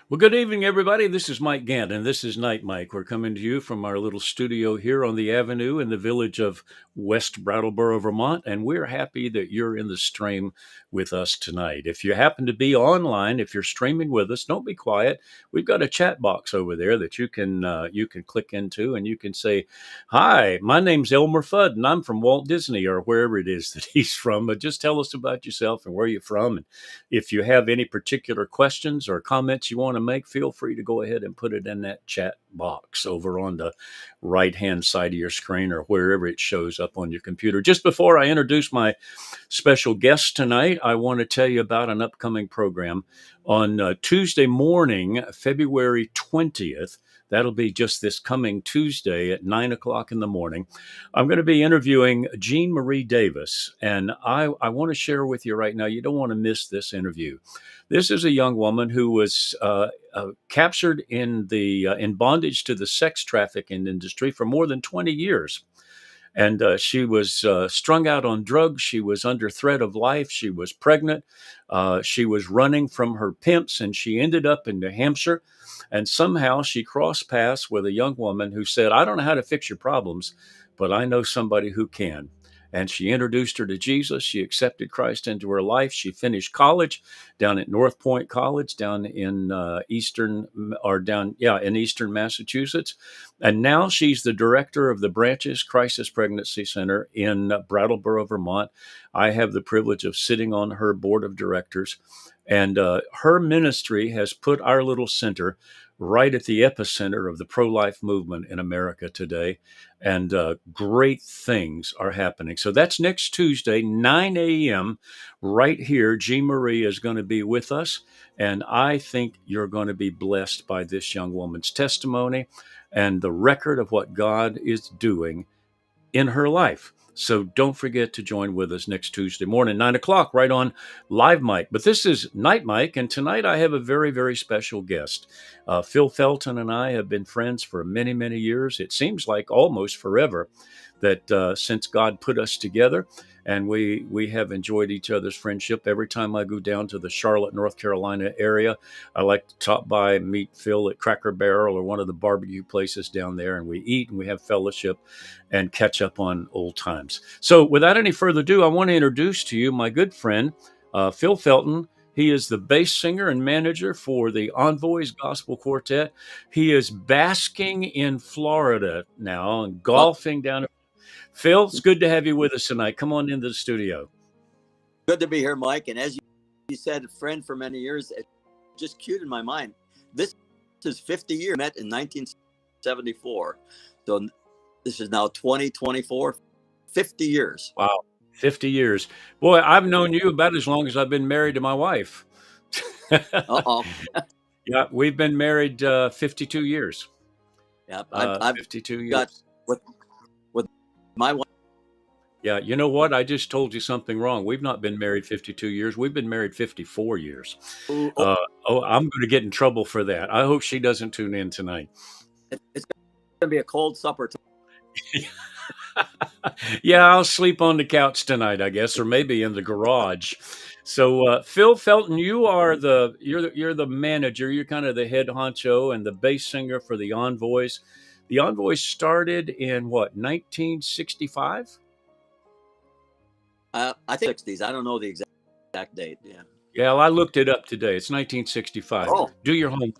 Well, good evening, everybody. This is Mike Gantt, and this is Night Mike. We're coming to you from our little studio here on the Avenue in the village of West Brattleboro, Vermont, and we're happy that you're in the stream with us tonight. If you happen to be online, if you're streaming with us, don't be quiet. We've got a chat box over there that you can click into, and you can say, "Hi, my name's Elmer Fudd, and I'm from Walt Disney," or wherever it is that he's from. But just tell us about yourself and where you're from, and if you have any particular questions or comments you want to make, feel free to go ahead and put it in that chat box over on the right-hand side of your screen or wherever it shows up on your computer. Just before I introduce my special guest tonight, I want to tell you about an upcoming program on Tuesday morning, February 20th. That'll be just this coming Tuesday at 9 o'clock in the morning. I'm going to be interviewing Jean Marie Davis, and I want to share with you right now, you don't want to miss this interview. This is a young woman who was captured in bondage to the sex trafficking industry for more than 20 years. And she was strung out on drugs. She was under threat of life. She was pregnant. She was running from her pimps, and she ended up in New Hampshire. And somehow she crossed paths with a young woman who said, "I don't know how to fix your problems, but I know somebody who can." And she introduced her to Jesus. She accepted Christ into her life. She finished college down at North Point College down in eastern Massachusetts. And now she's the director of the Branches Crisis Pregnancy Center in Brattleboro, Vermont. I have the privilege of sitting on her board of directors. And her ministry has put our little center right at the epicenter of the pro-life movement in America today. And great things are happening. So that's next Tuesday, 9 a.m. right here. Jean Marie is going to be with us. And I think you're going to be blessed by this young woman's testimony and the record of what God is doing in her life. So don't forget to join with us next Tuesday morning, 9 o'clock, right on Live Mic. But this is Night Mic, and tonight I have a very, very special guest. Phil Felton and I have been friends for many, many years. It seems like almost forever that since God put us together, and we have enjoyed each other's friendship. Every time I go down to the Charlotte, North Carolina area, I like to stop by and meet Phil at Cracker Barrel or one of the barbecue places down there, and we eat and we have fellowship and catch up on old times. So without any further ado, I want to introduce to you my good friend, Phil Felton. He is the bass singer and manager for the Envoys Gospel Quartet. He is basking in Florida now and Well, golfing down. Phil, it's good to have you with us tonight. Come on into the studio. good to be here, Mike. And as you said, a friend for many years, it just cued in my mind. This is 50 years. Met in 1974. So this is now 2024, 50 years. Wow, 50 years. Boy, I've known you about as long as I've been married to my wife. Uh-oh. Yeah, we've been married 52 years. Yeah, I've 52 got years. with my wife. Yeah, you know what? I just told you something wrong. We've not been married 52 years. We've been married 54 years. Oh, Uh, oh, I'm going to get in trouble for that. I hope she doesn't tune in tonight. it's going to be a cold supper. Yeah, I'll sleep on the couch tonight, I guess, or maybe in the garage. So, Phil Felton, you're the manager. You're kind of the head honcho and the bass singer for the Envoys. The Envoys started in what, 1965? I think 60s. I don't know the exact date. Yeah. Yeah, well, I looked it up today. It's 1965. Oh, Do your homework.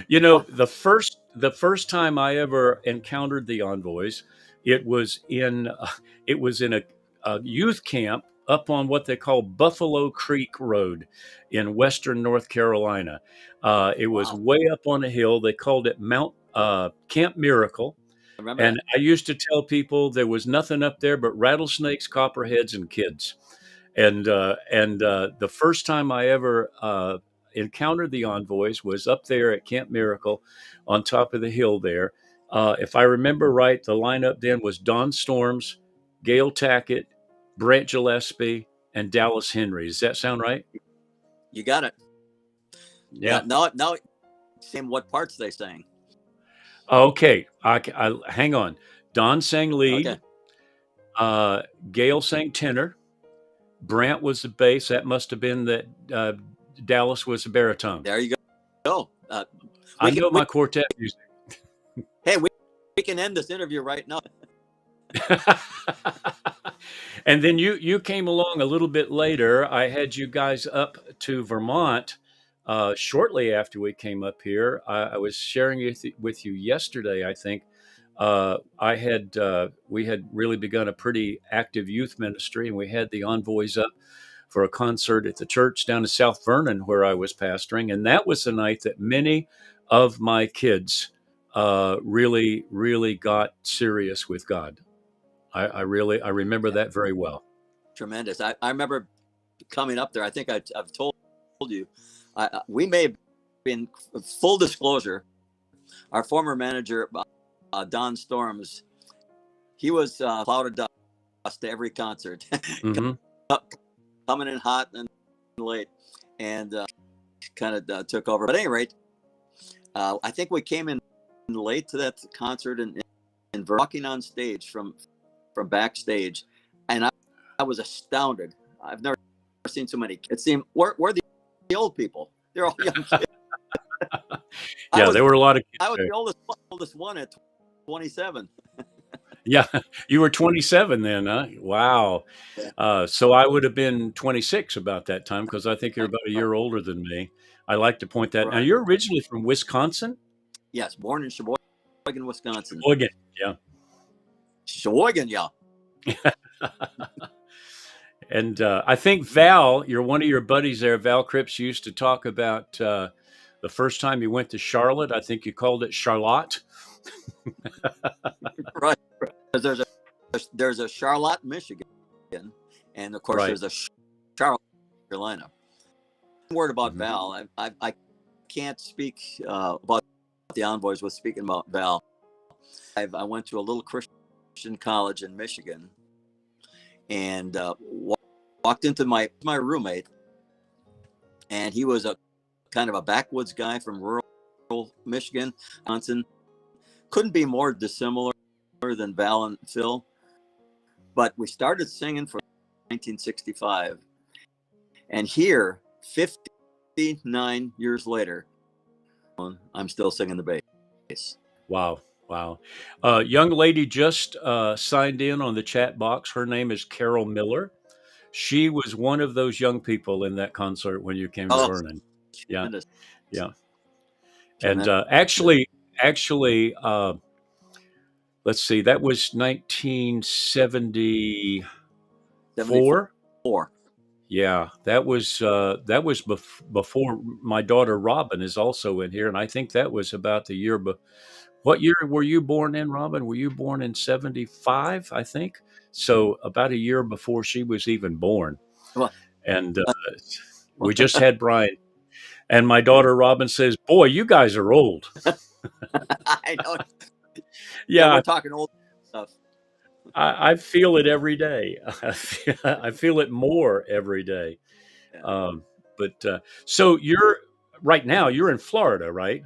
You know, the first time I ever encountered the Envoys, it was in a youth camp up on what they call Buffalo Creek Road in western North Carolina. It was wow. way up on a hill. They called it Mount Camp Miracle. I remember And that. I used to tell people there was nothing up there but rattlesnakes, copperheads, and kids. And the first time I ever encountered the Envoys was up there at Camp Miracle on top of the hill there. If I remember right, the lineup then was Don Storms, Gail Tackett, Brant Gillespie, and Dallas Henry. Does that sound right? You got it. Yeah. Now, same what parts they sang. Okay. Hang on. Don sang lead. Okay. Gail sang tenor. Brant was the bass. That must have been that. Dallas was the baritone. There you go. I know my quartet music. Hey, we can end this interview right now. And then you came along a little bit later. I had you guys up to Vermont shortly after we came up here. I was sharing it with you yesterday, I think. We had really begun a pretty active youth ministry, and we had the Envoys up for a concert at the church down in South Vernon where I was pastoring. And that was the night that many of my kids really, really got serious with God. I remember that very well. Tremendous. I remember coming up there. I think I've told you. We may have been, full disclosure, our former manager, Don Storms, he was clouded dust to every concert. Mm-hmm. Coming in hot and late, and kind of took over. But at any rate, I think we came in late to that concert and walking on stage from backstage, and I was astounded. I've never seen so many kids. It seemed we're the old people. They're all young kids. Yeah, there were a lot of kids. I was the oldest one at 27. Yeah, you were 27 then, huh? Wow. So I would have been 26 about that time because I think you're about a year older than me. I like to point that. Now, Right. you're originally from Wisconsin? Yes, born in Sheboygan, Wisconsin. Sheboygan, yeah. Sheboygan, yeah. And I think Val, you're one of your buddies there, Val Cripps, used to talk about the first time you went to Charlotte. I think you called it Charlotte. Right. There's a Charlotte, Michigan, and of course Right. there's a Charlotte, North Carolina. Word about Mm-hmm. Val. I can't speak about the Envoys with speaking about Val. I went to a little Christian college in Michigan, and walked into my roommate, and he was a kind of a backwoods guy from rural Michigan, Wisconsin. Couldn't be more dissimilar than Val and Phil. But we started singing for 1965, and here, 59 years later, I'm still singing the bass. Wow. Wow. Young lady just signed in on the chat box. Her name is Carol Miller. she was one of those young people in that concert when you came to Oh, Vernon. Yeah, tremendous, yeah. And tremendous. actually, let's see, that was 1974. 74. Yeah, that was before my daughter Robin is also in here, and I think that was about the year. But what year were you born in, Robin? Were you born in 75? I think so. About a year before she was even born, Well, and we just had Brian. And my daughter Robin says, "Boy, you guys are old." I know. Yeah, Yeah, we're talking old stuff. I feel it every day. I feel it more every day. Yeah. Um, but so you're right now. You're in Florida, right?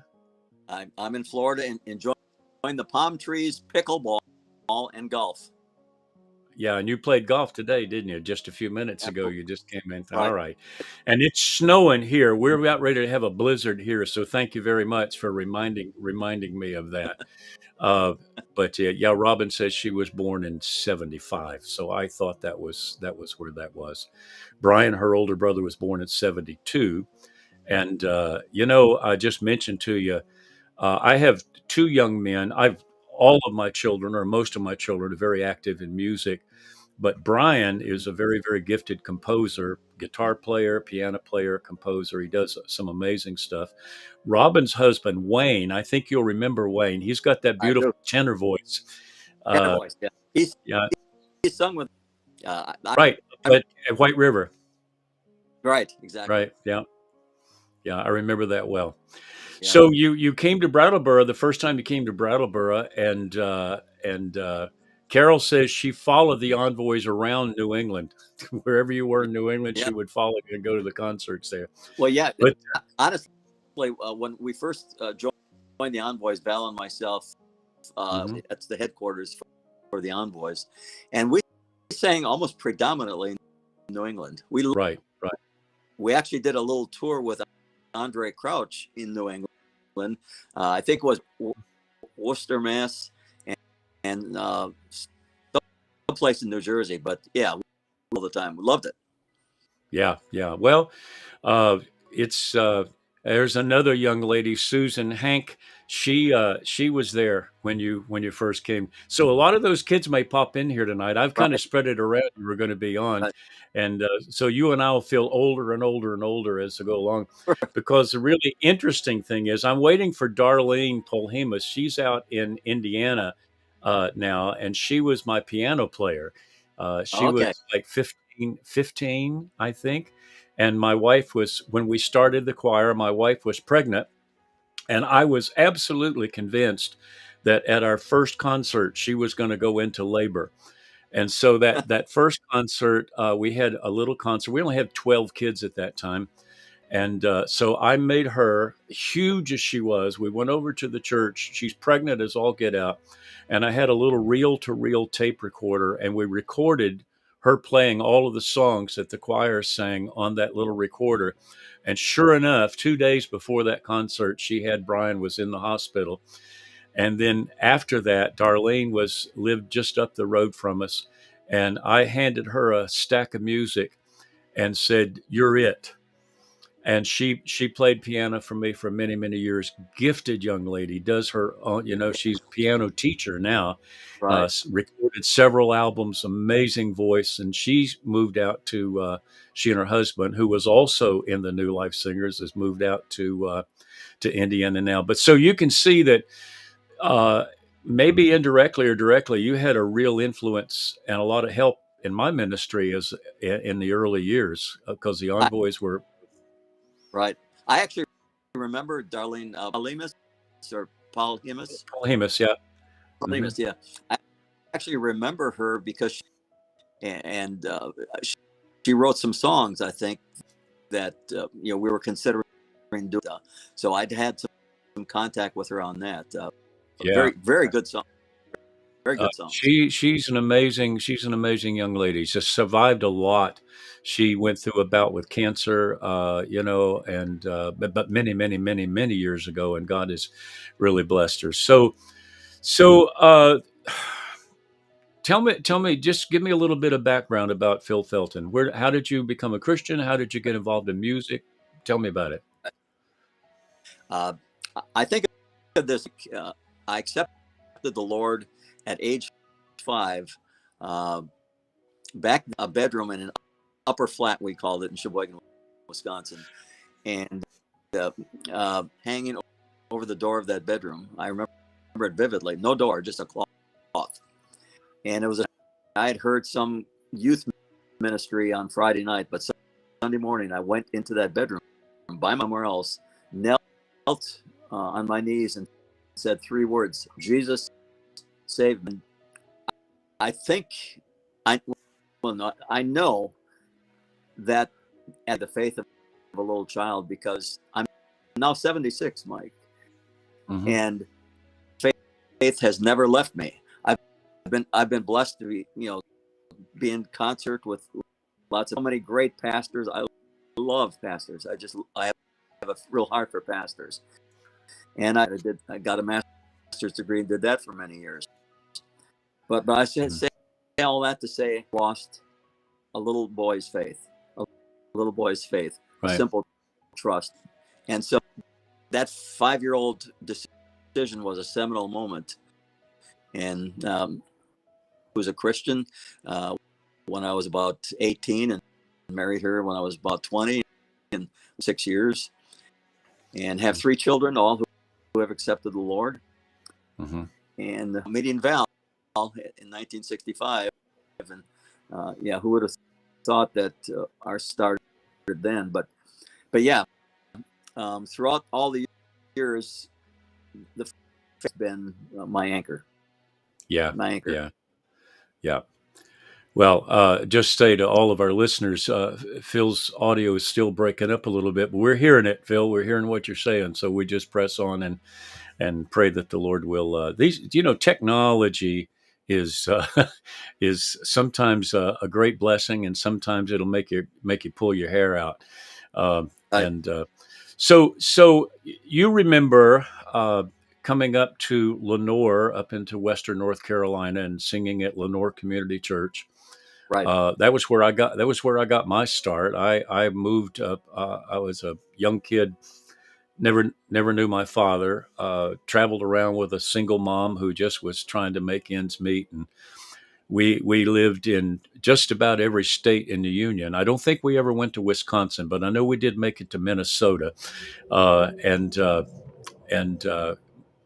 I'm in Florida and enjoying the palm trees, pickleball, and golf. Yeah, and you played golf today, didn't you? Just a few minutes ago, you just came in. All Right. right, and it's snowing here. We're about ready to have a blizzard here, so thank you very much for reminding me of that. Uh, but yeah, Robin says she was born in '75, so I thought that was where that was. Brian, her older brother, was born in '72, and I just mentioned to you, I have two young men. I've all of my children, or most of my children, are very active in music. But Brian is a very, very gifted composer, guitar player, piano player, composer. He does some amazing stuff. Robin's husband, Wayne, I think you'll remember Wayne. He's got that I beautiful do. tenor voice. Tenor Uh, voice. Yeah. He's yeah, he's sung with. I, right. I'm But at White River, right. Exactly. right? Yeah, yeah, I remember that well. Yeah. So you came to Brattleboro the first time you came to Brattleboro, and Carol says she followed the envoys around New England, wherever you were in New England, Yeah. she would follow you and go to the concerts there. Well, yeah. But Honestly, when we first joined the Envoys, Val and myself, mhm, that's the headquarters for the Envoys, and we sang almost predominantly in New England. right, right, We actually did a little tour with Andre Crouch in New England. I think it was Worcester, Mass, and someplace in New Jersey. But yeah, all the time. We loved it. yeah, yeah. Well, Uh, it's there's another young lady, Susan Hank. She was there when you first came. So a lot of those kids may pop in here tonight. I've kind of Right. spread it around. We're going to be on, Right. and so you and I will feel older and older and older as we go along. Because the really interesting thing is, I'm waiting for Darlene Polhemus. She's out in Indiana now, and she was my piano player. She Okay. was like 15, I think, and my wife was, when we started the choir, my wife was pregnant, and I was absolutely convinced that at our first concert she was going to go into labor. And so that first concert, we had a little concert. We only had 12 kids at that time, and so I made her, huge as she was. We went over to the church. She's pregnant as all get out. And I had a little reel to reel tape recorder, and we recorded her playing all of the songs that the choir sang on that little recorder. And sure enough, 2 days before that concert, she had Brian was in the hospital. And then after that, Darlene lived just up the road from us. And I handed her a stack of music and said, "You're it." And she played piano for me for many, many years. Gifted young lady, does her own, she's a piano teacher now. Right. Recorded several albums, amazing voice, and she moved out to she and her husband, who was also in the New Life Singers, has moved out to Indiana now. But so you can see that uh, maybe indirectly or directly, you had a real influence and a lot of help in my ministry as in the early years, because the I, envoys were right. I actually remember Darlene Paulimus or Paul Himus. Paul Hemus, yeah. Hmm. Yeah. I actually remember her because and she wrote some songs, I think, that we were considering doing. So I'd had some contact with her on that. Yeah. Very, very good song. Very good songs. She's an amazing young lady. She's survived a lot. She went through a bout with cancer, and but many, many, many, many years ago, and God has really blessed her. So tell me, just give me a little bit of background about Phil Felton. How did you become a Christian? How did you get involved in music? Tell me about it. Uh, I think of this. I accepted the Lord at age 5, uh, back in a bedroom in an upper flat, we called it, in Sheboygan, Wisconsin, and hanging over the door of that bedroom. I remember it vividly. No door, just a cloth. And it was I had heard some youth ministry on Friday night, but Sunday morning I went into that bedroom by somewhere else, knelt on my knees, and said 3 words: Jesus, save me. I think I know that at the faith of a little child, because I'm now 76, Mike, Mm-hmm. and faith has never left me. I've been blessed to be in concert with so many great pastors. I love pastors. I have a real heart for pastors, and I got a master's degree and did that for many years. But I say all that to say, lost a little boy's faith, a Right. simple trust. And so that 5-year-old decision was a seminal moment. And was a Christian when I was about 18, and married her when I was about 20, in 6 years, and have 3 children, all who have accepted the Lord. Mm-hmm. And meeting Val in 1965, and who would have thought that our started then? But yeah, throughout all the years, the faith has been my anchor. Yeah. My anchor. Yeah. Yeah. Well, just say to all of our listeners, Phil's audio is still breaking up a little bit, but we're hearing it, Phil. We're hearing what you're saying. So we just press on and pray that the Lord will. Technology is is sometimes a great blessing, and sometimes it'll make you pull your hair out. And so you remember coming up to Lenore, up into Western North Carolina, and singing at Lenore Community Church. Right. That was where I got my start. I moved up. I was a young kid, never knew my father. Traveled around with a single mom who just was trying to make ends meet, and we lived in just about every state in the union. I don't think we ever went to Wisconsin, but I know we did make it to Minnesota, and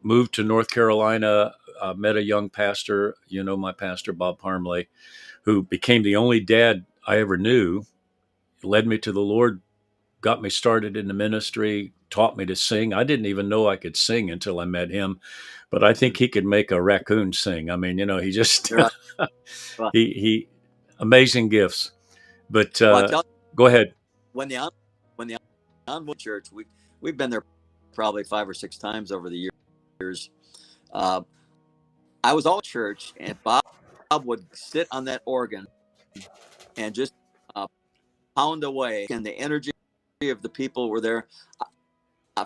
moved to North Carolina. Met a young pastor, my pastor Bob Parmley, who became the only dad I ever knew. Led me to the Lord, got me started in the ministry, taught me to sing. I didn't even know I could sing until I met him, but I think he could make a raccoon sing. I mean, he just Right. Well, he amazing gifts. But I'll tell you, go ahead. when the Envoy Church, we've been there probably 5 or 6 times over the years. I was all at church, and Bob would sit on that organ and just pound away, and the energy of the people were there.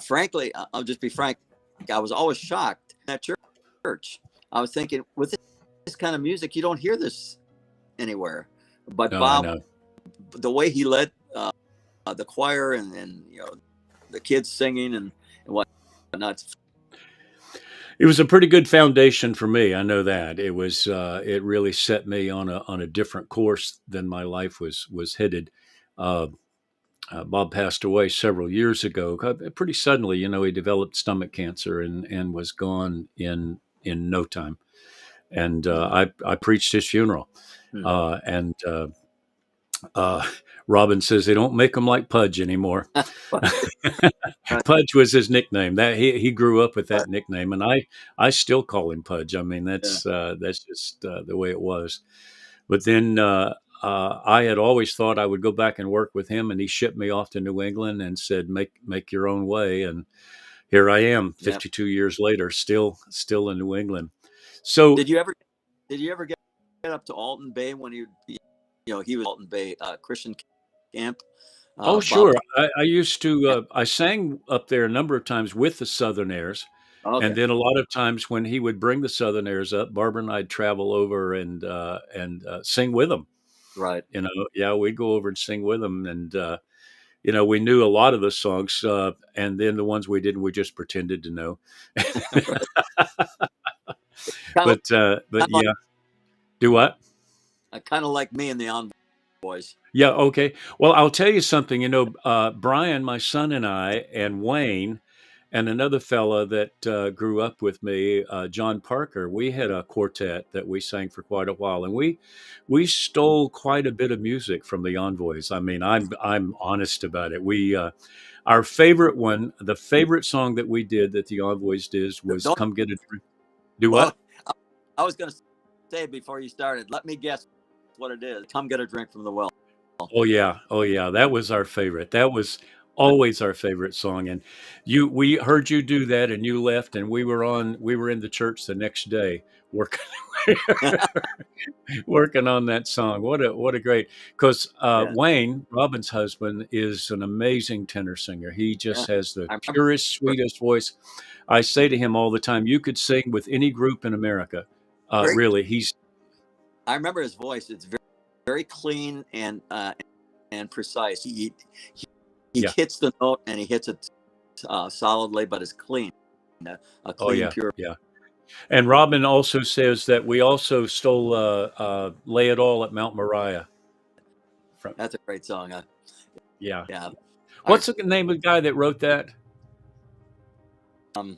Frankly, I'll just be frank, I was always shocked at church. I was thinking, with this kind of music, you don't hear this anywhere. But No, I Bob, know. the way he led the choir, and the kids singing and whatnot. It was a pretty good foundation for me. I know that it was. It really set me on a different course than my life was headed. Uh, Bob passed away several years ago, pretty suddenly. He developed stomach cancer and was gone in no time. And I preached his funeral, and Robin says they don't make them like Pudge anymore. Pudge was his nickname. That he grew up with that nickname, and I still call him Pudge. I mean, that's just the way it was. But then I had always thought I would go back and work with him, and he shipped me off to New England and said, "Make your own way." And here I am, 52 years later, still in New England. So Did you ever get up to Alton Bay when he was Alton Bay Christian camp? oh, Bob. sure. I used to. I sang up there a number of times with the Southern Airs, And Okay. then a lot of times when he would bring the Southern airs up, Barbara and I'd travel over and sing with him. Right. Yeah, we'd go over and sing with him, and we knew a lot of the songs, and then the ones we didn't, we just pretended to know. Right. Kind of, But kind of like, yeah, do what? kind of like me and the Envoys. Yeah, okay. Well, I'll tell you something. Brian, my son, and I, and Wayne, and another fella that grew up with me, John Parker. We had a quartet that we sang for quite a while, and we stole quite a bit of music from the Envoys. I mean, I'm honest about it. We Our favorite one, the favorite song that we did that the Envoys did was Don't. "Come Get a Drink." Do Well, what? I was going to say before you started, let me guess what it is. Come get a drink from the well. Oh yeah, oh yeah. That was our favorite. That was always our favorite song. And we heard you do that, and you left, and we were in the church the next day working working on that song. What a great, because Yeah. Wayne Robin's husband is an amazing tenor singer. He Yeah. just has the I remember. purest, sweetest voice. I say to him all the time, you could sing with any group in America. Very. Really, he's I remember his voice. It's very, very clean and precise. He yeah. hits the note and he hits it solidly, but it's clean. A Oh clean, yeah, pure. yeah. And Robin also says that we also stole "Lay It All at Mount Moriah" from. That's a great song. Yeah. Yeah. Our What's the name of the guy that wrote that? um,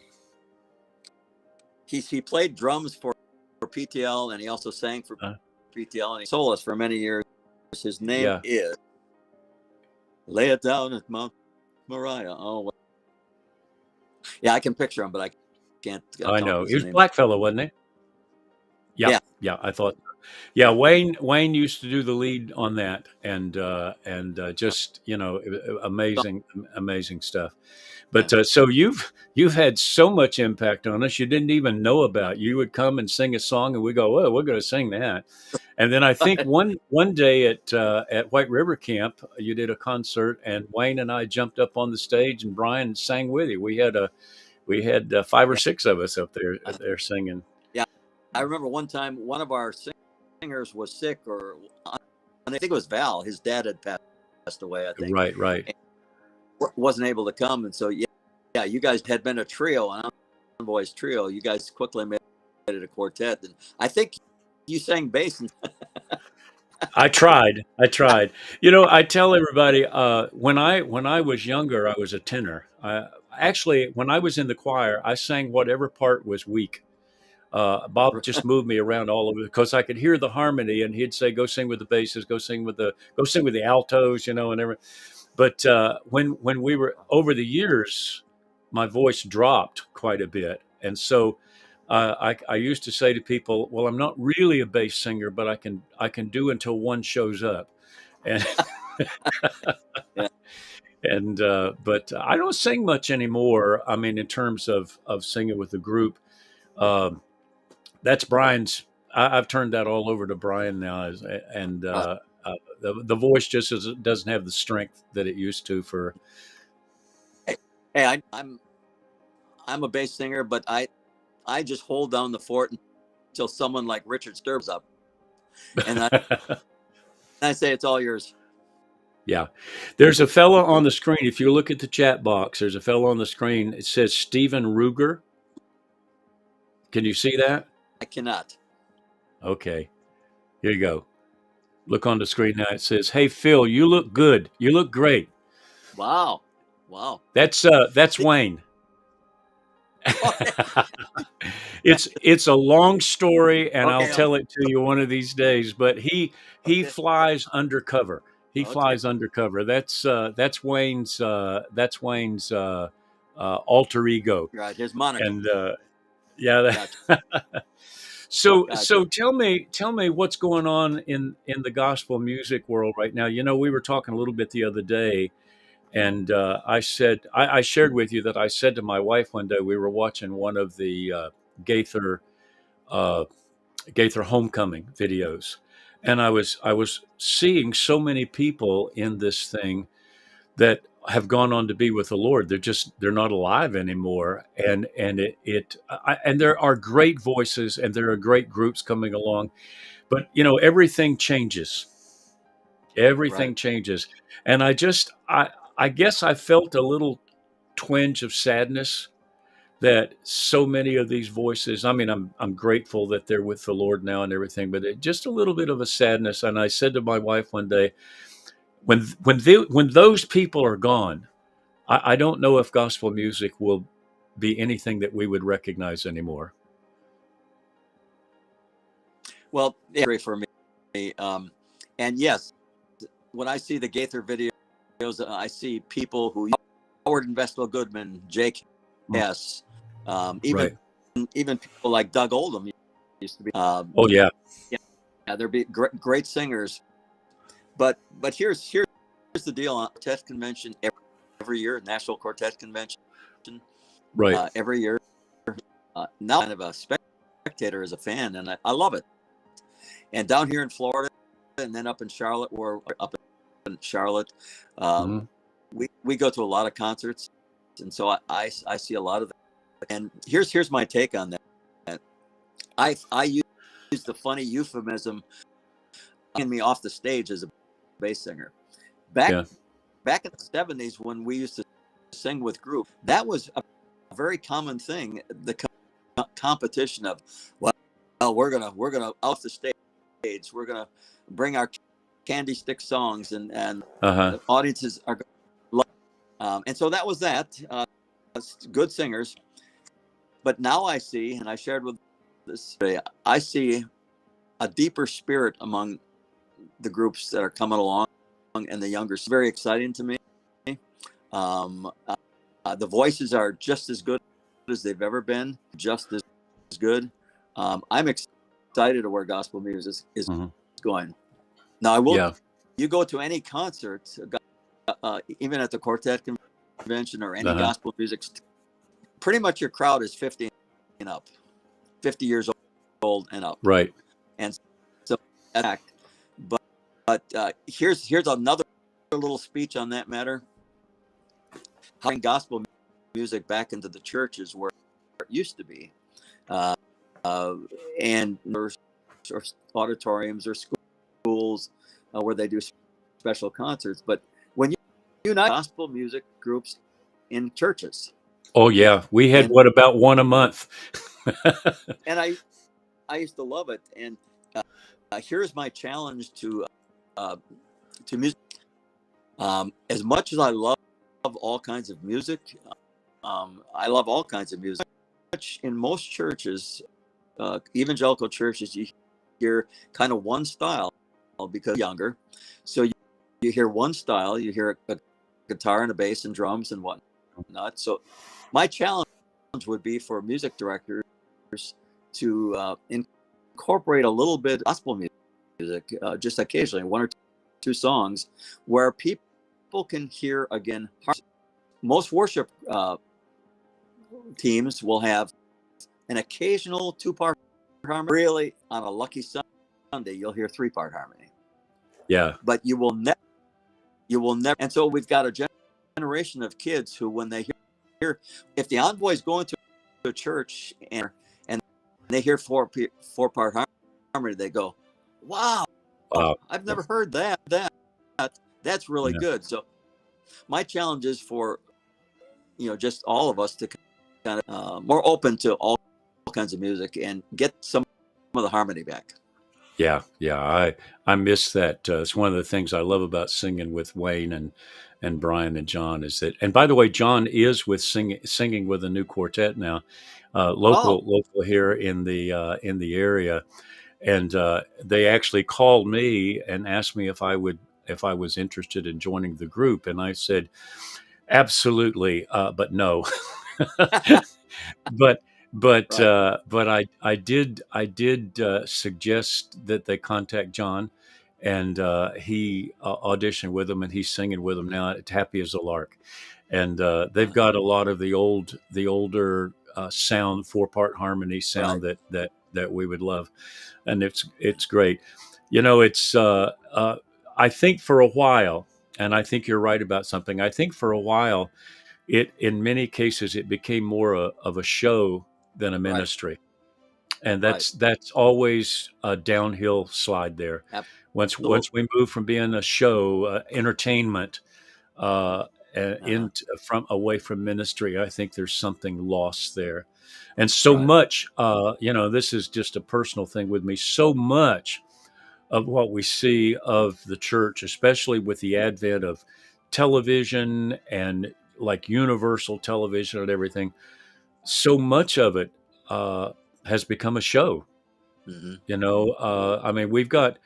he played drums for PTL and he also sang for Uh, PTL and he soloist for many years. His name yeah, is Lay It Down at Mount Moriah. Oh, well. Yeah, I can picture him, but I can't I tell him know. He his was a name. black fellow, wasn't he? Yeah, Yeah. yeah. I thought. Yeah, Wayne used to do the lead on that, and just So, amazing stuff. yeah. But so you've had so much impact on us you didn't even know about. You would come and sing a song, and we go, "Oh, we're going to sing that." And then I think one day at White River Camp, you did a concert, and Wayne and I jumped up on the stage, and Brian sang with you. We had five or Yeah. six of us up Uh, there singing. yeah. I remember one time one of our singers was sick, and I think it was Val. His dad had passed away, I think, Right, right. and wasn't able to come. And so, yeah, you guys had been a trio, an Envoys trio. You guys quickly made it a quartet. And I think you sang bass. And I tried. I tried. I tell everybody when I was younger, I was a tenor. Actually, when I was in the choir, I sang whatever part was weak. Bob just moved me around all over because I could hear the harmony, and he'd say, "Go sing with the basses, go sing with the altos," and everything. But when we were over the years, my voice dropped quite a bit, and so I used to say to people, "Well, I'm not really a bass singer, but I can do until one shows up," and yeah, and but I don't sing much anymore. I mean, in terms of singing with the group, um, that's Brian's. I've turned that all over to Brian now, and uh, the voice just doesn't have the strength that it used to for. hey, I'm a bass singer, but I just hold down the fort until someone like Richard Sturbs up, and I say it's all yours. Yeah. There's a fellow on the screen. If you look at the chat box, there's a fellow on the screen. It says Stephen Ruger. Can you see that? I cannot. Okay. Here you go. Look on the screen now. It says, "Hey Phil, you look good. You look great." Wow, wow. That's See, Wayne. okay, It's a long story, and I'll okay, tell it to you one of these days. But he okay, flies undercover. He okay. flies undercover. That's Wayne's alter ego. Right, his moniker. And yeah. Gotcha, So gotcha. tell me what's going on in the gospel music world right now. We were talking a little bit the other day, and I shared with you that I said to my wife one day, we were watching one of the Gaither uh, Gaither homecoming videos, and I was seeing so many people in this thing that have gone on to be with the Lord. They're not alive anymore. And there are great voices and there are great groups coming along. But everything changes. Right. Everything changes. And I guess I felt a little twinge of sadness that so many of these voices, I mean, I'm grateful that they're with the Lord now and everything, but just a little bit of a sadness. And I said to my wife one day, when those people are gone, I don't know if gospel music will be anything that we would recognize anymore. Well, yeah, great for me. And yes, when I see the Gaither videos, I see people who Howard and Vestal Goodman, Jake Mm. S, Right. even people like Doug Oldham used to be. Oh yeah. Yeah, they're great singers. But here's the deal on quartet convention every year, National Quartet Convention, Right. every year. Now I'm kind of a spectator as a fan, and I love it. And down here in Florida, and then up in Charlotte, Hmm. we go to a lot of concerts, and so I see a lot of them. And here's my take on that. I use the funny euphemism, getting me off the stage as a bass singer. Back Yeah. back in the '70s when we used to sing with group, that was a very common thing. The competition of, well, we're gonna off the stage, we're gonna bring our candy stick songs, and Uh-huh. the audiences are going and so that was that. Good singers, but now I see, and I shared with this, I see a deeper spirit among the groups that are coming along, and the younger. It's very exciting to me. Um, the voices are just as good as they've ever been, just as good. I'm excited to where gospel music is Hmm. going. Now, I will. Yeah. You go to any concert, even at the quartet convention or any Uh-huh. gospel music, pretty much your crowd is 50 and up, 50 years old and up, Right. and so but here's another little speech on that matter. How gospel music back into the churches where it used to be, uh, and or auditoriums or schools where they do special concerts. But when you unite gospel music groups in churches, Oh yeah. We had and what about one a month? and I used to love it. And here's my challenge uh, to music. As much as I love all kinds of music, I love all kinds of music. In most churches, evangelical churches, you hear kind of one style because younger. So you hear one style, you hear a guitar and a bass and drums and whatnot. So my challenge would be for music directors to incorporate a little bit of gospel music, just occasionally, one or two songs, where people can hear again. Most worship teams will have an occasional two-part harmony. Really, on a lucky Sunday, you'll hear three-part harmony. Yeah. But you will never. And so we've got a generation of kids who, when they hear, if the envoy's going to a church and they hear four-part harmony, they go, "Wow, Wow. I've never heard that. That's really Yeah. good." So my challenge is for just all of us to kind of more open to all kinds of music and get some of the harmony back. Yeah, yeah, I miss that. It's one of the things I love about singing with Wayne and Brian and John is that. And by the way, John is with singing with a new quartet now, Oh, local here in the area, and they actually called me and asked me if I was interested in joining the group, and I said absolutely, but no. but right. but I did suggest that they contact John, and he auditioned with them, and he's singing with them now at Happy as a Lark, and they've got a lot of the older sound, four-part harmony sound Right. that we would love, and it's great. It's I think for a while. And I think you're right about something. I think for a while, in many cases, it became more of a show than a Right. ministry. And Right. that's always a downhill slide there. Once Absolutely. we move from being a show, entertainment, uh, Uh-huh. from away from ministry, I think there's something lost there. And so Right. much, this is just a personal thing with me. So much of what we see of the church, especially with the advent of television and like universal television and everything, so much of it uh, has become a show. Hmm. I mean, we've got.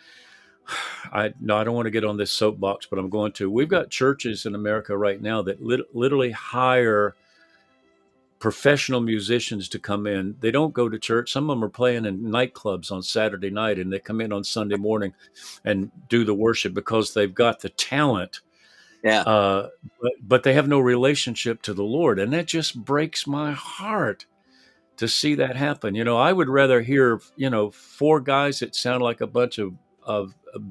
I no, I don't want to get on this soapbox, but I'm going to. We've got churches in America right now that literally hire professional musicians to come in. They don't go to church. Some of them are playing in nightclubs on Saturday night, and they come in on Sunday morning and do the worship because they've got the talent, Yeah. but they have no relationship to the Lord, and that just breaks my heart to see that happen. I would rather hear, four guys that sound like a bunch of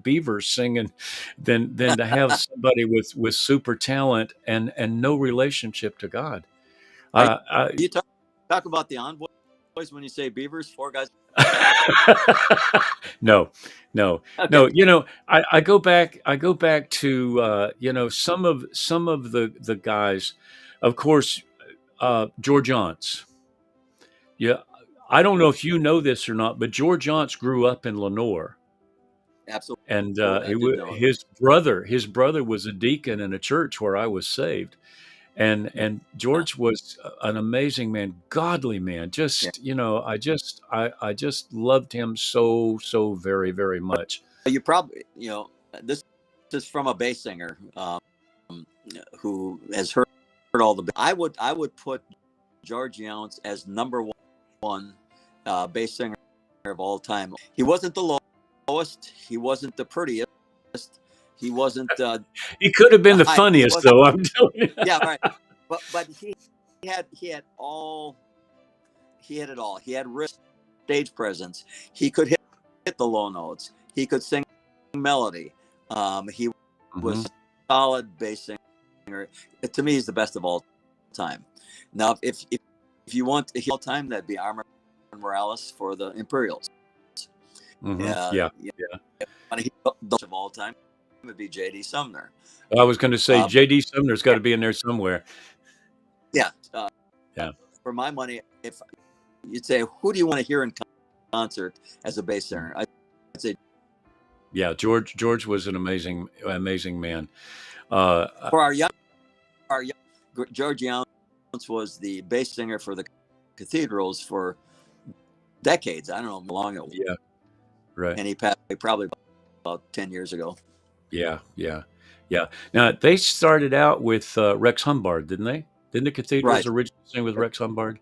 beavers singing than to have somebody with super talent and no relationship to God. Are I you talk about the envoys when you say beavers? Four guys. no, no, Okay. no. I go back to some of the guys, of course, George Yance. Yeah, I don't know if you know this or not, but George Yance grew up in Lenore, and Absolutely. I did know it. his brother was a deacon in a church where I was saved, Yeah. and George was an amazing man, godly man. Yeah. I just loved him so very very much. You probably, this is from a bass singer who has heard all the. I would put George Younce as number one bass singer of all time. He wasn't the lowest. He wasn't the prettiest. He wasn't He could have been the the high. He funniest, wasn't. though. I'm telling you. Yeah, right. But he had all. He had it all. He had wrist stage presence. He could hit the low notes. He could sing melody. He Hmm. was solid bass singer. To me, he's the best of all time. Now, if you want all time, that'd be Armor Morales for the Imperials. Hmm. Uh, Yeah, yeah, yeah. the best of all time would be J.D. Sumner. I was going to say Uh, J.D. Sumner's got to be in there somewhere. yeah, Yeah, for my money, if you'd say who do you want to hear in concert as a bass singer, I'd say yeah. George was an amazing man. Uh, for our young George Younce was the bass singer for the Cathedrals for decades. I don't know how long it was, yeah, right. and he passed away probably about 10 years ago. Yeah, yeah, yeah. Now they started out with Rex Humbard, didn't they? Didn't the Cathedrals Right. originally sing with Yep. Rex Humbard?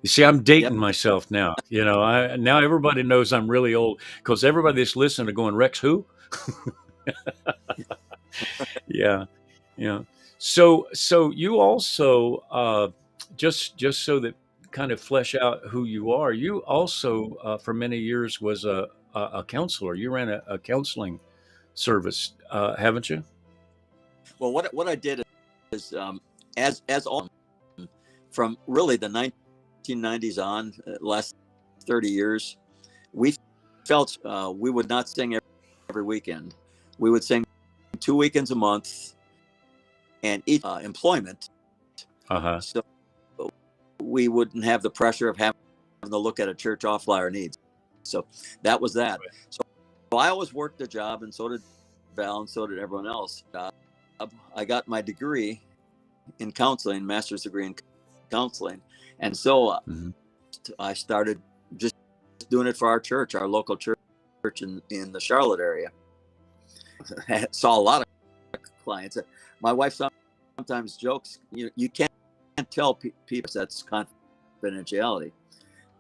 You see, I'm dating Yep. myself now. Now everybody knows I'm really old because everybody that's listening are going, Rex who? Yeah, yeah. So you also just so that kind of flesh out who you are. You also for many years was a counselor. You ran a counseling service, haven't you? Well, what I did is as all from really the 1990s on, last 30 years, we felt we would not sing every weekend. We would sing 2 weekends a month, and each employment, Uh-huh. so we wouldn't have the pressure of having to look at a church off flyer needs. So that was that. So I always worked the job, and so did Val, and so did everyone else. I got my degree in counseling, master's degree in counseling, and so Hmm. I started just doing it for our church, our local church in the Charlotte area. I saw a lot of clients. My wife sometimes jokes, you can't tell people that's confidentiality,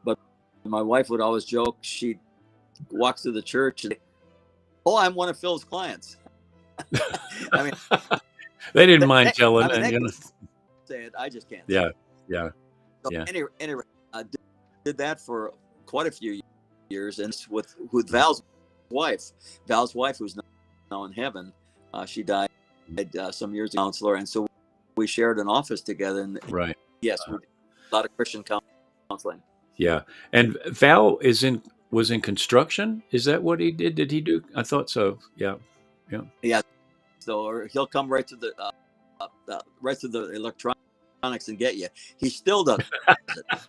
but my wife would always joke. She walks through the church and, oh, I'm one of Phil's clients. I mean, They didn't mind telling, and they can say it. I just can't say yeah, it. yeah, So yeah. anyway, I did that for quite a few years, and with Val's wife, who's now in heaven. She died some years ago, counselor, and so we shared an office together. And Right. yes, we did a lot of Christian counseling. Yeah. And Val was in construction. Is that what he did? Did he do? I thought so. Yeah. Yeah. Yeah, so or he'll come right to the electronics and get you. He still does it.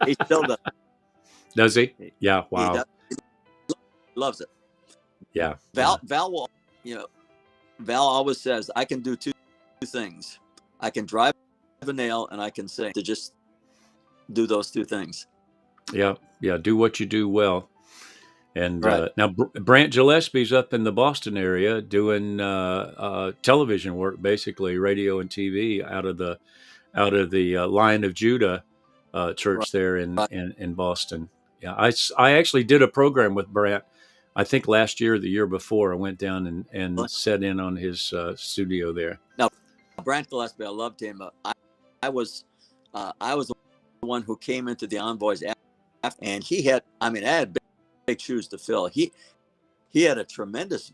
He still does. Does he? It. Yeah. He Wow. does. He loves it. Yeah. Yeah. Val will, you know, Val always says, I can do two things. I can drive a nail and I can sing. To just do those two things. Yeah. Yeah. Do what you do well. And Right. now Brant Gillespie's up in the Boston area doing television work, basically radio and TV out of the Lion of Judah Right. church there Right. in Boston. Yeah, I actually did a program with Brant. I think last year or the year before, I went down and set in on his studio there. Now, Brant Gillespie, I loved him. I was the one who came into the Envoys after, and he had, I mean, I had big shoes to fill. He had a tremendous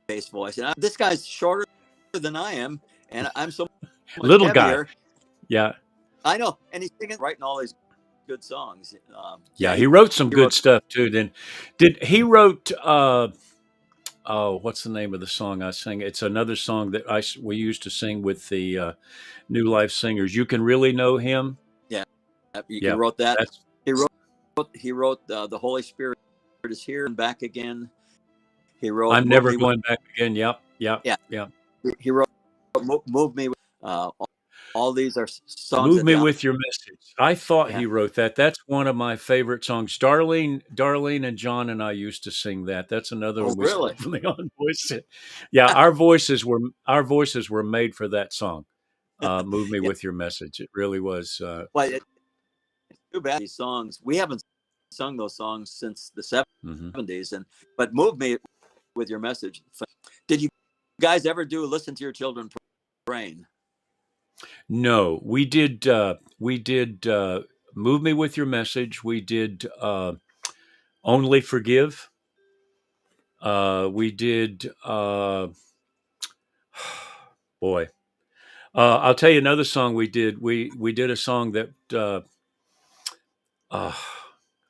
bass voice, and this guy's shorter than I am, and I'm so much Little guy. heavier. Yeah. I know, and he's singing, writing all these good songs. Yeah, he wrote some good stuff too. Then, did he wrote? Oh, what's the name of the song I sang? It's another song that we used to sing with the New Life Singers. You Can Really Know Him. Yeah, he Yeah, wrote that. that's He wrote the Holy Spirit is here and back again. He wrote I'm Never Going Back Again. Yep. Yeah. Yeah. He wrote Move Me. All these are songs. Move Me With Your Message. I thought he wrote that. That's one of my favorite songs. Darlene and John and I used to sing that. That's another one we stole Really? from the Envoys. Yeah, our voices were made for that song. Move Me Yeah. With Your Message. It really was. But it's too bad these songs. We haven't sung those songs since the 70s, but Move Me With Your Message. Did you guys ever do Listen to Your Children Praying? No, we did. We did Move Me With Your Message. We did Only Forgive. We did. Boy, I'll tell you another song we did. We did a song that.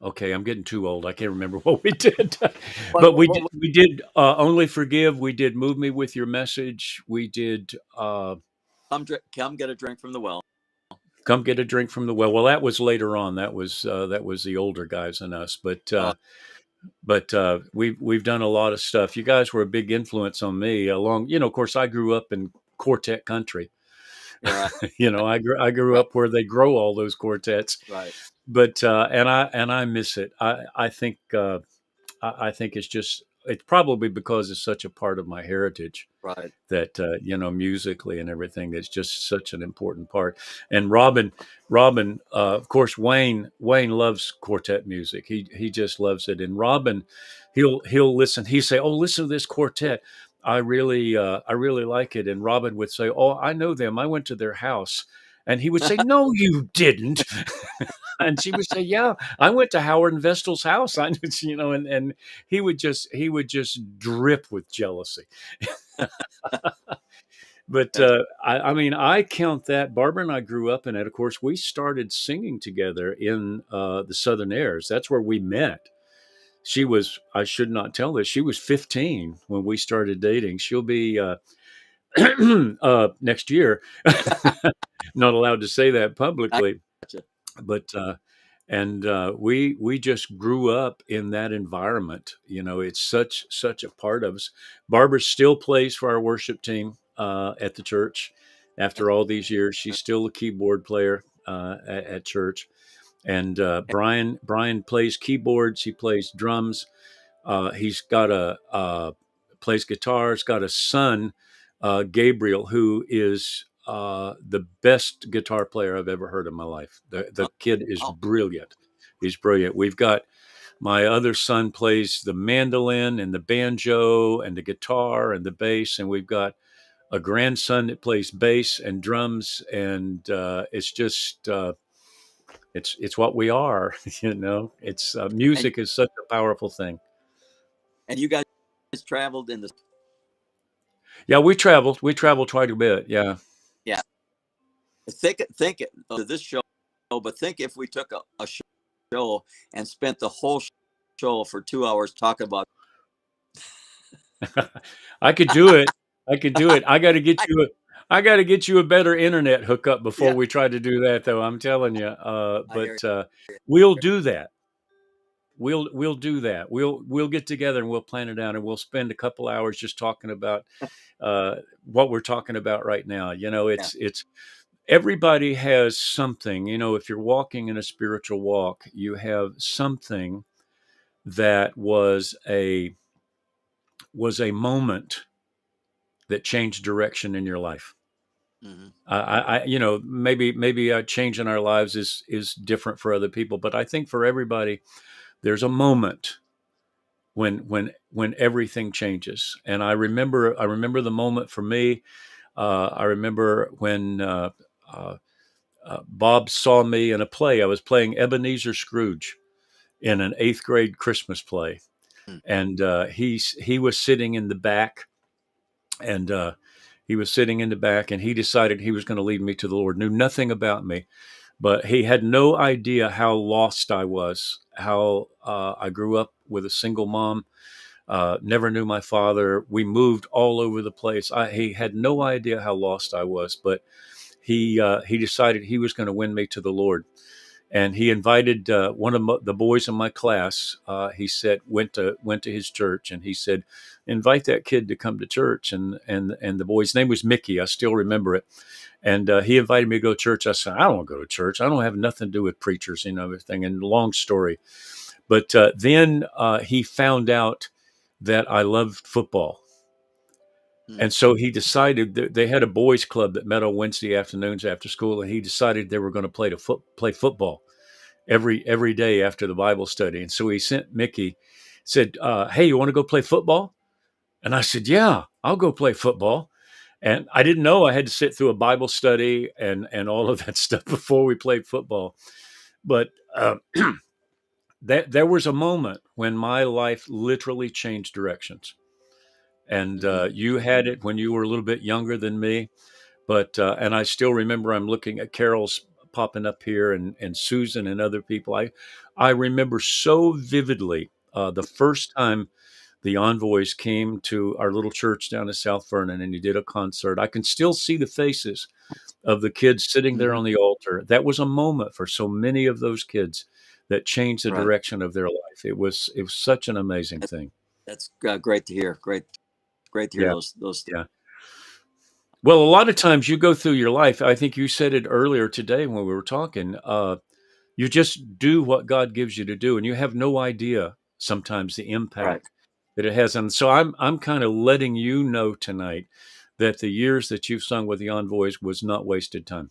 Okay, I'm getting too old. I can't remember what we did, but we did Only Forgive. We did Move Me With Your Message. We did Come Get a Drink from the Well. Come Get a Drink from the Well. Well, that was later on. That was the older guys than us. But we've done a lot of stuff. You guys were a big influence on me. Along, of course, I grew up in quartet country. Yeah. I grew up where they grow all those quartets. Right. But and I miss it. I think it's probably because it's such a part of my heritage. Right. That musically and everything, it's just such an important part. And Robin, of course, Wayne loves quartet music. He just loves it. And Robin, he'll listen. He say, "Oh, listen to this quartet. I really like it." And Robin would say, "Oh, I know them. I went to their house." And he would say, "No, you didn't." And she would say, "Yeah, I went to Howard and Vestal's house." And he would just drip with jealousy. But I mean, I count that. Barbara and I grew up in it. Of course, we started singing together in the Southern Airs. That's where we met. I should not tell this, she was 15 when we started dating. She'll be next year. Not allowed to say that publicly. Gotcha. But we just grew up in that environment. It's such a part of us. Barbara still plays for our worship team at the church. After all these years, she's still a keyboard player at church. And Brian plays keyboards. He plays drums. He's got plays guitar. He's got a son, Gabriel, who is the best guitar player I've ever heard in my life. The kid is brilliant. He's brilliant. We've got my other son plays the mandolin and the banjo and the guitar and the bass, and we've got a grandson that plays bass and drums, and it's just it's what we are. It's music is such a powerful thing. And you guys traveled in the. Yeah, we traveled. We traveled quite a bit. Yeah. Yeah. Think this show, but think if we took a show and spent the whole show for 2 hours talking about. I could do it. I could do it. I got to get you a better internet hookup before Yeah, we try to do that, though. I'm telling you. I hear you. We'll do that. We'll do that. We'll get together and we'll plan it out, and we'll spend a couple hours just talking about what we're talking about right now. You know, Yeah. it's everybody has something. You know, if you're walking in a spiritual walk, you have something that was a moment that changed direction in your life. Hmm. You know, maybe a change in our lives is different for other people, but I think for everybody, there's a moment when everything changes. And I remember the moment for me. I remember when uh, Bob saw me in a play. I was playing Ebenezer Scrooge in an eighth grade Christmas play, and he was sitting in the back, and he was sitting in the back, and he decided he was going to lead me to the Lord. Knew nothing about me, but he had no idea how lost I was. How I grew up with a single mom. Never knew my father. We moved all over the place. He had no idea how lost I was, but he decided he was going to win me to the Lord, and he invited one of the boys in my class. He said went to his church, and he said, "Invite that kid to come to church." And the boy's name was Mickey. I still remember it. And he invited me to go to church. I said, "I don't go to church. I don't have nothing to do with preachers, everything." And long story, but then he found out that I loved football. Hmm. And so he decided that they had a boys club that met on Wednesday afternoons after school, and he decided they were going to play football every day after the Bible study. And so he sent Mickey, said, "Hey, you want to go play football?" And I said, "Yeah, I'll go play football." And I didn't know I had to sit through a Bible study and all of that stuff before we played football. But there was a moment when my life literally changed directions. And Hmm. you had it when you were a little bit younger than me. But and I still remember I'm looking at Carol's popping up here, and Susan and other people. I remember so vividly the first time the Envoys came to our little church down in South Vernon, and he did a concert. I can still see the faces of the kids sitting there Hmm. on the altar. That was a moment for so many of those kids that changed the Right. direction of their life. It was such an amazing That, thing. that's great to hear. Great to hear Yeah, those. yeah. Well, a lot of times you go through your life. I think you said it earlier today when we were talking. You just do what God gives you to do, and you have no idea sometimes the Right. impact that it has. And so I'm kind of letting you know tonight that the years that you've sung with the Envoys was not wasted time.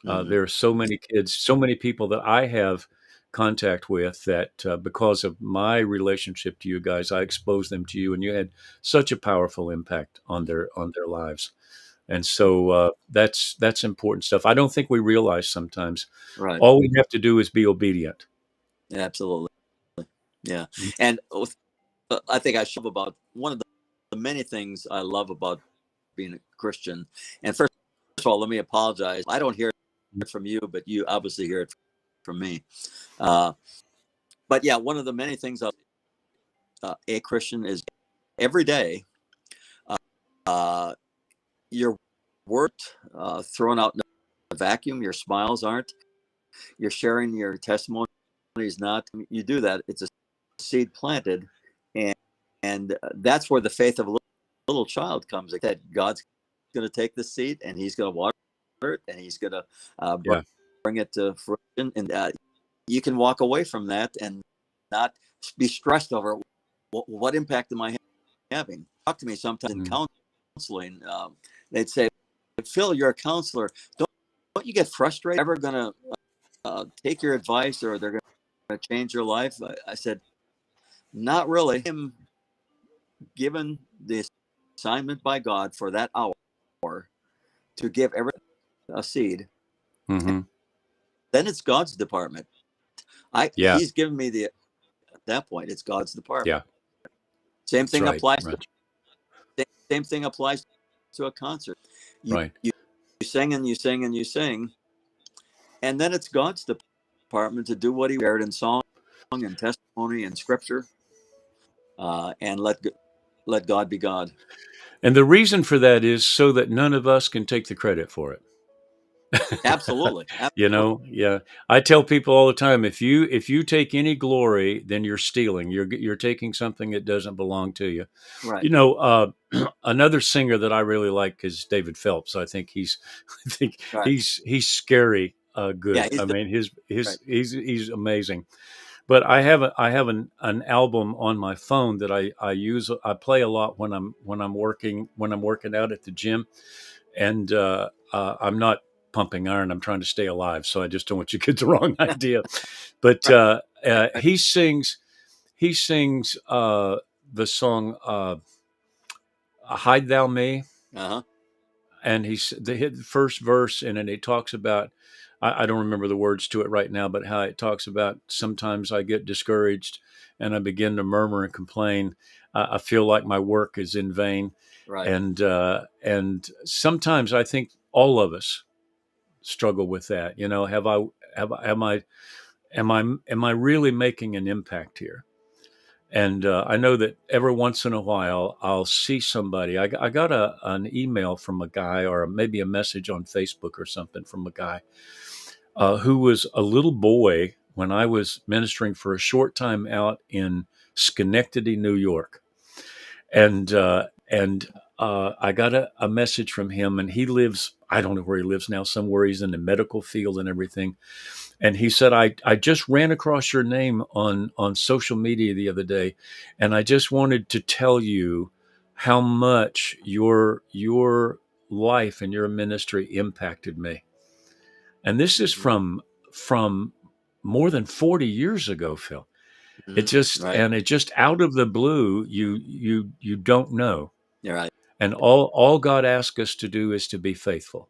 Hmm. There are so many kids, so many people that I have contact with that because of my relationship to you guys, I exposed them to you, and you had such a powerful impact on their lives. And so that's important stuff. I don't think we realize sometimes. Right. All we have to do is be obedient. Absolutely. Yeah. And I think I should about one of the many things I love about being a Christian. And first of all, let me apologize. I don't hear it from you, but you obviously hear it from me. Uh, but yeah, one of the many things of a Christian is every day uh, uh, your words thrown out in a vacuum. Your smiles aren't. You're sharing your testimony is not. You do that. It's a seed planted, and that's where the faith of a little child comes. That God's going to take the seed and He's going to water it and He's going to Yeah. bring it to fruition, and you can walk away from that and not be stressed over what impact am I having. Talk to me sometimes in Mm. counseling. They'd say, "Phil, you're a counselor. Don't you get frustrated? Ever going to take your advice, or they're going to change your life?" I said, "Not really. I'm given the assignment by God for that hour to give every a seed. Hmm. Then it's God's department. I Yeah. He's given me the at that point. It's God's department. Yeah. Same That's thing right. applies to Right. same thing applies to a concert. You, Right. you, you sing and you sing and you sing, and then it's God's department to do what He shared in song and testimony and scripture, and let God be God. And the reason for that is so that none of us can take the credit for it. Absolutely, You absolutely, know, yeah. I tell people all the time, if you take any glory, then you're stealing. You're taking something that doesn't belong to you. right, You know, another singer that I really like is David Phelps. I think I think right. he's scary Yeah, good. he's I the, mean, his right. he's amazing. But I have an album on my phone that I use. I play a lot when I'm working out at the gym, and I'm not pumping iron. I'm trying to stay alive, so I just don't want you to get the wrong idea. But Right, right. he sings the song "Hide Thou Me," Uh-huh. and he's the first verse in it. It talks about I don't remember the words to it right now, but how it talks about sometimes I get discouraged and I begin to murmur and complain. I feel like my work is in vain, Right. and sometimes I think all of us struggle with that. You know, am I really making an impact here? And I know that every once in a while I'll see somebody. I got an email from a guy, or maybe a message on Facebook or something from a guy who was a little boy when I was ministering for a short time out in Schenectady, New York, and I got a message from him, and he lives. I don't know where he lives now. Somewhere he's in the medical field and everything. And he said, I just ran across your name on social media the other day, and I just wanted to tell you how much your life and your ministry impacted me. And this is Hmm. from more than 40 years ago, Phil. It Hmm. just Right. and it just out of the blue, you don't know. You're right. And all God asks us to do is to be faithful.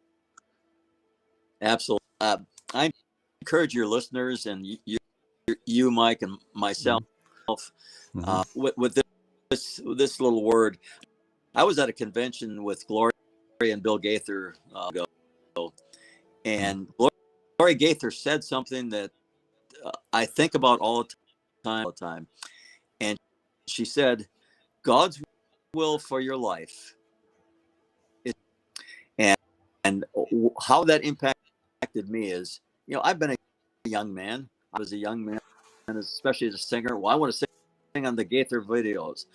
Absolutely. I encourage your listeners and you Mike, and myself, Mm-hmm. with this little word. I was at a convention with Gloria and Bill Gaither ago, and Gloria Gaither said something that I think about all the time. All the time, and she said, "God's will for your life is," and and how that impacted me is, I've been a young man. I was a young man, and especially as a singer. Well, I want to sing on the Gaither videos.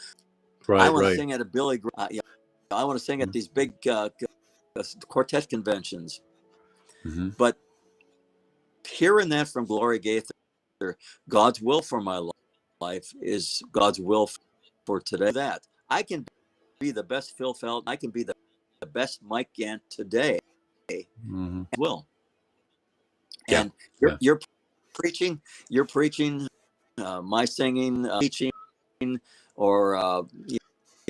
I Right, want to right. sing at a I want to sing at these big quartet conventions. Mm-hmm. But hearing that from Gloria Gaither, God's will for my life is God's will for today. That I can be the best Phil Felton, I can be the best Mike Gantt today. Mm-hmm. Will. Yeah, And yeah. preaching, you're preaching, my singing, teaching, or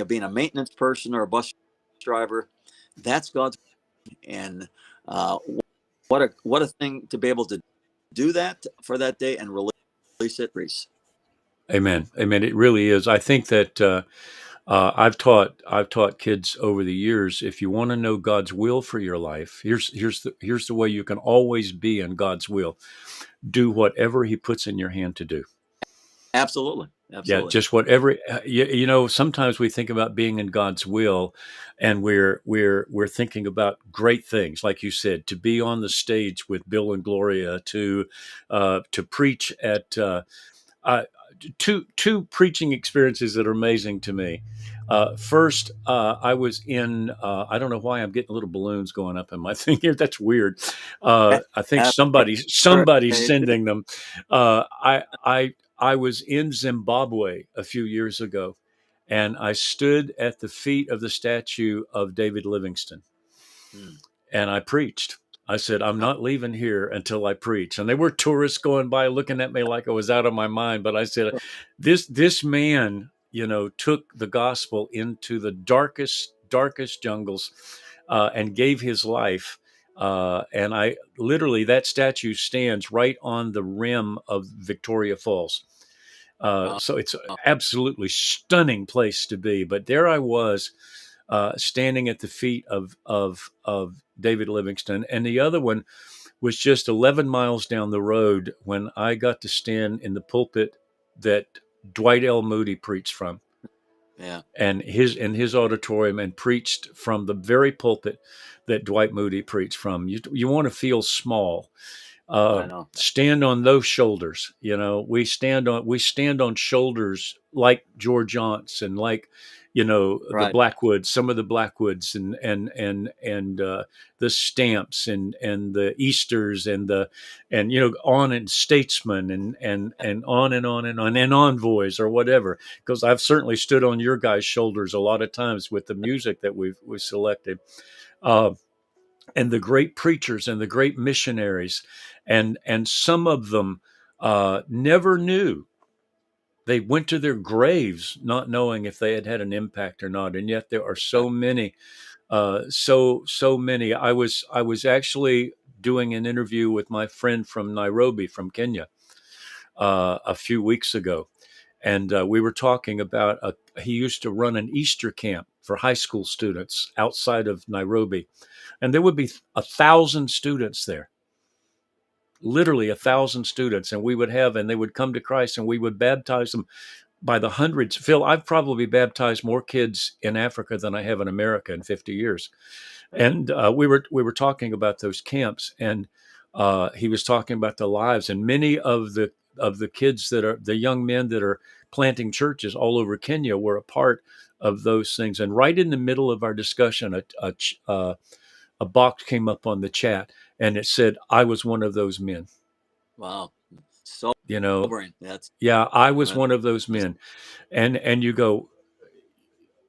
being a maintenance person or a bus driver. That's God's. And uh, what a thing to be able to do that for that day and release it, Reese. Amen. Amen. It really is. I think that I've taught kids over the years. If you want to know God's will for your life, here's the way you can always be in God's will. Do whatever He puts in your hand to do. Absolutely, Yeah, absolutely. just whatever. Sometimes we think about being in God's will, and we're thinking about great things, like you said, to be on the stage with Bill and Gloria, to preach at. I, two preaching experiences that are amazing to me. First, I was in. I don't know why I'm getting little balloons going up in my thing here. That's weird. I think That's somebody's right. sending them. I was in Zimbabwe a few years ago, and I stood at the feet of the statue of David Livingstone, Hmm. and I preached. I said, I'm not leaving here until I preach. And there were tourists going by looking at me like I was out of my mind. But I said, this man, took the gospel into the darkest jungles and gave his life. And I literally, that statue stands right on the rim of Victoria Falls. Wow. So it's an absolutely stunning place to be. But there I was standing at the feet of David Livingstone, and the other one was just 11 miles down the road when I got to stand in the pulpit that Dwight L. Moody preached from, Yeah. and his auditorium, and preached from the very pulpit that Dwight Moody preached from. You want to feel small. I know. Stand on those shoulders. We stand on shoulders like George Johnson, like the Right. Blackwoods, some of the Blackwoods, and the Stamps, and the Easters, and on, and Statesmen, and on and on and on, and Envoys, or whatever. Because I've certainly stood on your guys' shoulders a lot of times with the music that we selected. Uh, and the great preachers and the great missionaries, and some of them never knew. They went to their graves not knowing if they had had an impact or not, and yet there are so many, so many. I was actually doing an interview with my friend from Nairobi, from Kenya, a few weeks ago, and we were talking about he used to run an Easter camp for high school students outside of Nairobi, and there would be 1,000 students there, literally 1,000 students, and they would come to Christ, and we would baptize them by the hundreds. Phil, I've probably baptized more kids in Africa than I have in America in 50 years. And we were talking about those camps, and he was talking about the lives, and many of the kids, that are the young men that are planting churches all over Kenya, were a part of those things. And right in the middle of our discussion, a box came up on the chat, and it said, "I was one of those men." Wow. You know, Sobering. That's yeah, I was that's one of those men. And you go,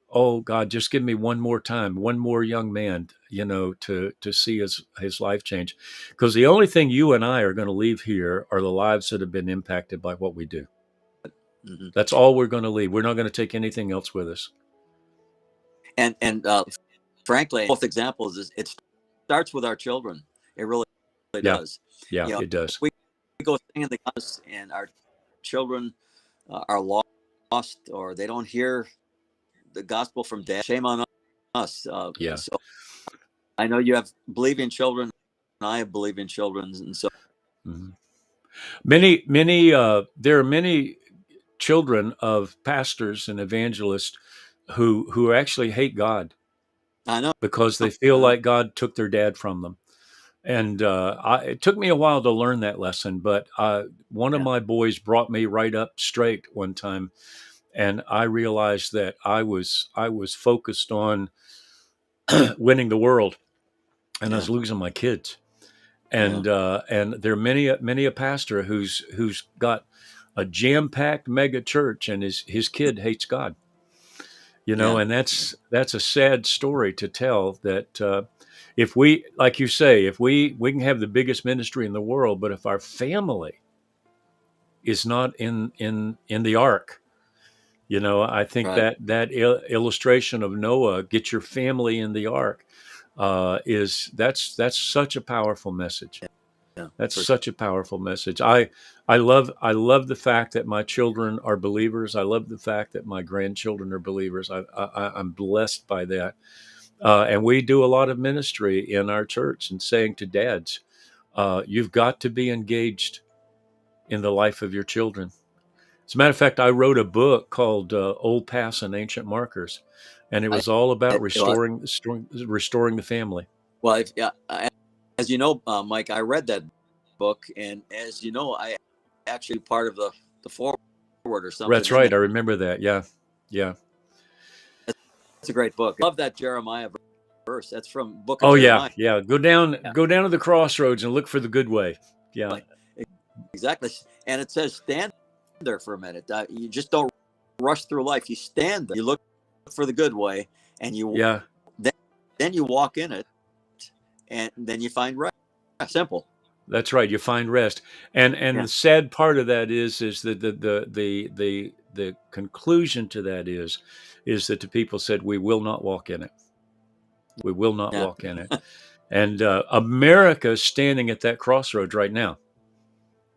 "Oh God, just give me one more time, one more young man, to see his life change." Because the only thing you and I are going to leave here are the lives that have been impacted by what we do. mhm. That's all we're going to leave. We're not going to take anything else with us. And frankly, both examples is it starts with our children. It really Yeah, does. yeah, You know, it does. we go sing in the house, and our children are lost, or they don't hear the gospel from dad. Shame on us. Yeah. So I know you have believing children, and I have believing children, and so Mhm. There are many children of pastors and evangelists who actually hate God I know. because they I feel know. like God took their dad from them. And it took me a while to learn that lesson, but one of Yeah. my boys brought me right up straight one time, and I realized that I was focused on winning the world, and I Yeah. was losing my kids. Yeah. And there are many a pastor who's got a jam packed mega church, and his kid hates God. Yeah. And that's a sad story to tell. That if we, like you say, if we can have the biggest ministry in the world, but if our family is not in the ark, I think Right. that illustration of Noah, get your family in the ark, that's such a powerful message. Yeah. That's For such a powerful message. I love the fact that my children are believers. I love the fact that my grandchildren are believers. I'm blessed by that. And we do a lot of ministry in our church, and saying to dads, you've got to be engaged in the life of your children. As a matter of fact, I wrote a book called Old Paths and Ancient Markers, and it I, was all about well, restoring the family. yeah, as you know, Mike, I read that book, and as you know, I actually part of the forward or something That's in right. it. I remember that. Yeah. Yeah. It's a great book. I love that Jeremiah verse. That's from Book of Oh yeah. Jeremiah. Yeah. Go down, Yeah, go down to the crossroads and look for the good way. Yeah. like, exactly. And it says, stand there for a minute. You just don't rush through life. You stand there. You look for the good way, and Yeah. then, then you walk in it, and then you find rest. Simple. That's right. You find rest. And Yeah. the sad part of that is that the conclusion to that is that the people said, we will not walk in it. We will not Yeah. walk in it. And America is standing at that crossroads right now.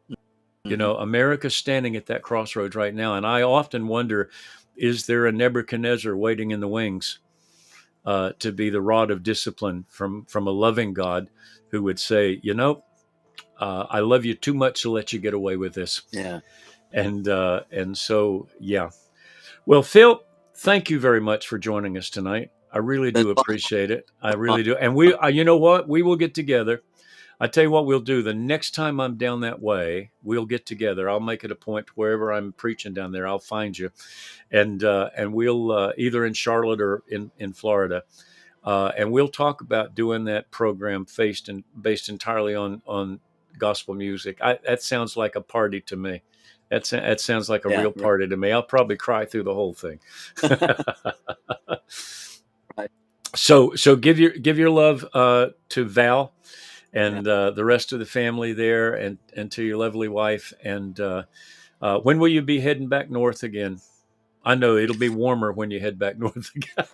Hmm. America's standing at that crossroads right now. And I often wonder, is there a Nebuchadnezzar waiting in the wings to be the rod of discipline from a loving God who would say, I love you too much to let you get away with this. Yeah. And so, yeah. Well, Phil, thank you very much for joining us tonight. I really Been do fun. appreciate it. I Fun. really do. And you know what? We will get together. I tell you what we'll do. The next time I'm down that way, we'll get together. I'll make it a point wherever I'm preaching down there, I'll find you, and we'll either in Charlotte or in Florida, and we'll talk about doing that program based entirely on gospel music. That sounds like a party to me. That sounds like a Yeah. real party to me. I'll probably cry through the whole thing. Right. So give your love to Val and the rest of the family there, and to your lovely wife. And when will you be heading back north again? I know it'll be warmer when you head back north again.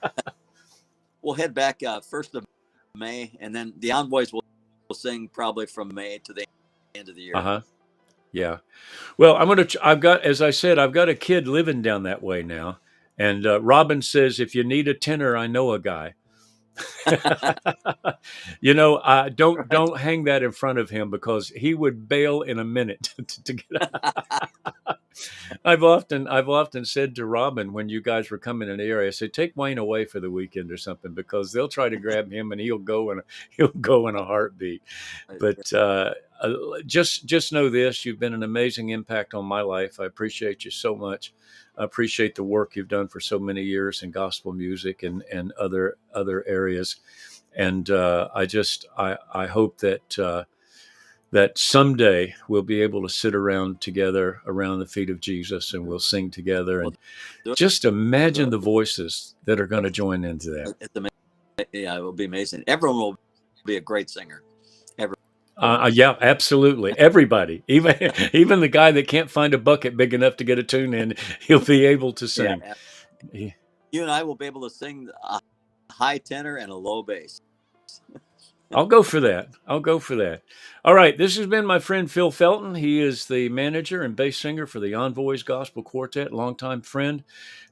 We'll head back 1st of May, and then the Envoys will sing probably from May to the end of the year. Uh-huh. Yeah. Well, I've got, as I said, I've got a kid living down that way now. And Robin says, if you need a tenor, I know a guy. Right. Don't hang that in front of him, because he would bail in a minute to get. I've often said to Robin, when you guys were coming in the area, I said, take Wayne away for the weekend or something, because they'll try to grab him and he'll go in a heartbeat. But just know this: you've been an amazing impact on my life. I appreciate you so much. I appreciate the work you've done for so many years in gospel music and other areas. And I hope that someday we'll be able to sit around together around the feet of Jesus, and we'll sing together. We'll And do just it. imagine the voices that are going to join into that. It's amazing. Yeah, it will be amazing. Everyone will be a great singer. Everyone. Yeah, absolutely. Everybody, even the guy that can't find a bucket big enough to get a tune in, he'll be able to sing. Yeah. You and I will be able to sing a high tenor and a low bass. I'll go for that. I'll go for that. All right. This has been my friend Phil Felton. He is the manager and bass singer for the Envoys Gospel Quartet, longtime friend.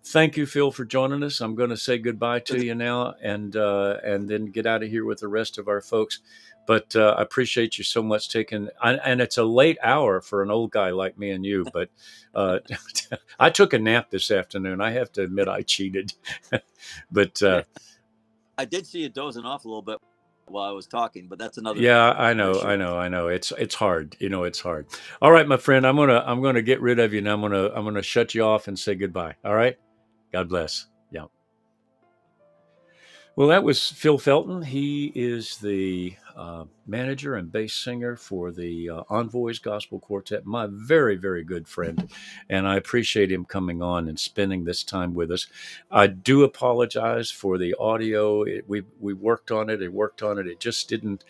Thank you, Phil, for joining us. I'm going to say goodbye to you now, and then get out of here with the rest of our folks. But I appreciate you so much taking. And it's a late hour for an old guy like me and you. But I took a nap this afternoon. I have to admit I cheated. But I did see you dozing off a little bit while I was talking, but that's another yeah, I know, issue. I know, I know. It's hard. It's hard. All right, my friend, I'm gonna get rid of you now. I'm gonna shut you off and say goodbye. All right. God bless. Yeah. Well, that was Phil Felton. He is the manager and bass singer for the Envoys Gospel Quartet, my very, very good friend. And I appreciate him coming on and spending this time with us. I do apologize for the audio. We worked on it and worked on it. It just didn't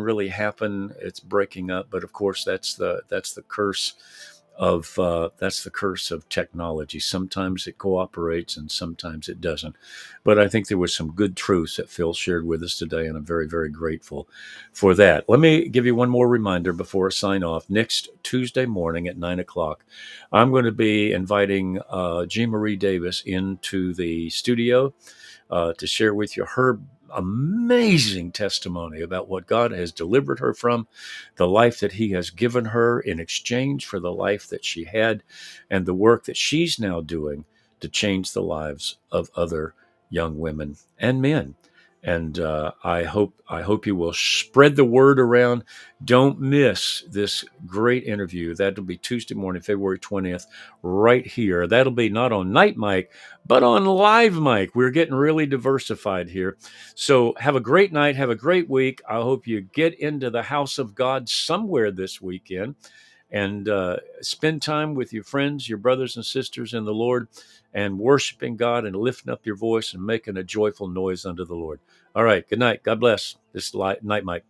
really happen. It's breaking up. But of course, that's the curse of technology. Sometimes it cooperates and sometimes it doesn't. But I think there was some good truths that Phil shared with us today, and I'm very, very grateful for that. Let me give you one more reminder before I sign off. Next Tuesday morning at 9:00, I'm going to be inviting Jean Marie Davis into the studio to share with you her amazing testimony about what God has delivered her from, the life that He has given her in exchange for the life that she had, and the work that she's now doing to change the lives of other young women and men. And I hope you will spread the word around. Don't miss this great interview. That'll be Tuesday morning, February 20th, right here. That'll be not on Night Mic, but on Live Mic. We're getting really diversified here. So have a great night. Have a great week. I hope you get into the house of God somewhere this weekend, and spend time with your friends, your brothers and sisters in the Lord, and worshiping God and lifting up your voice and making a joyful noise unto the Lord. All right. Good night. God bless. This is Night Mike.